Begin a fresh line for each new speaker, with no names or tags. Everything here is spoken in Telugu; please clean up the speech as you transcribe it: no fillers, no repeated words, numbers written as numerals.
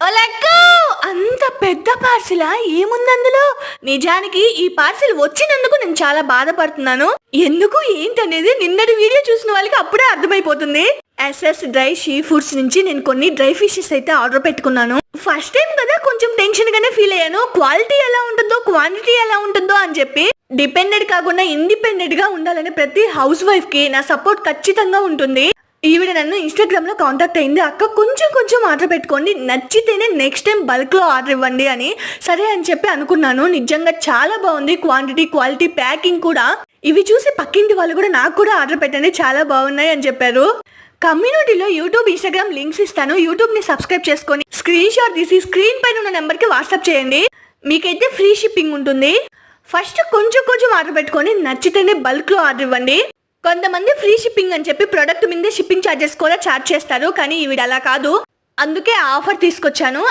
ఓలెక్కు అంత పెద్ద పార్సిలా ఏముంది అందులో? నిజానికి ఈ పార్సిల్ వచ్చినందుకు నేను చాలా బాధపడుతున్నాను. ఎందుకు ఏంటనేది నిన్నటి వీడియో చూసిన వాళ్ళకి అప్పుడే అర్థమైపోతుంది. ఎస్ఎస్ డ్రై సీ ఫుడ్స్ నుంచి నేను కొన్ని డ్రై ఫిషెస్ అయితే ఆర్డర్ పెట్టుకున్నాను. ఫస్ట్ టైం కదా కొంచెం టెన్షన్ గానే ఫీల్ అయ్యాను. క్వాలిటీ ఎలా ఉంటుందో క్వాంటిటీ ఎలా ఉంటుందో అని చెప్పి. డిపెండెంట్ కాకుండా ఇండిపెండెంట్ గా ఉండాలని ప్రతి హౌస్ వైఫ్ కి నా సపోర్ట్ ఖచ్చితంగా ఉంటుంది. ఈవిడ నన్ను ఇన్స్టాగ్రామ్ లో కాంటాక్ట్ అయింది. అక్క కొంచెం ఆర్డర్ పెట్టుకోండి, నచ్చితేనే నెక్స్ట్ టైం బల్క్ లో ఆర్డర్ ఇవ్వండి అని. సరే అని చెప్పి అనుకున్నాను. నిజంగా చాలా బాగుంది క్వాంటిటీ, క్వాలిటీ, ప్యాకింగ్ కూడా. ఇవి చూసి పక్కింటి వాళ్ళు కూడా నాకు కూడా ఆర్డర్ పెట్టండి చాలా బాగున్నాయి అని చెప్పారు. కమ్యూనిటీలో యూట్యూబ్, ఇన్స్టాగ్రామ్ లింక్స్ ఇస్తాను. యూట్యూబ్ ని సబ్స్క్రైబ్ చేసుకొని స్క్రీన్ షాట్ తీసి స్క్రీన్ పైన ఉన్న నెంబర్ కి వాట్సాప్ చేయండి. మీకైతే ఫ్రీ షిప్పింగ్ ఉంటుంది. ఫస్ట్ కొంచెం ఆర్డర్ పెట్టుకొని నచ్చితేనే బల్క్ లో ఆర్డర్ ఇవ్వండి. కొంతమంది ఫ్రీ షిప్పింగ్ అని చెప్పి ప్రొడక్ట్ మీదే షిప్పింగ్ ఛార్జెస్ కూడా ఛార్జ్ చేస్తారు. కానీ ఈవిడ అలా కాదు, అందుకే ఆఫర్ తీసుకొచ్చాను.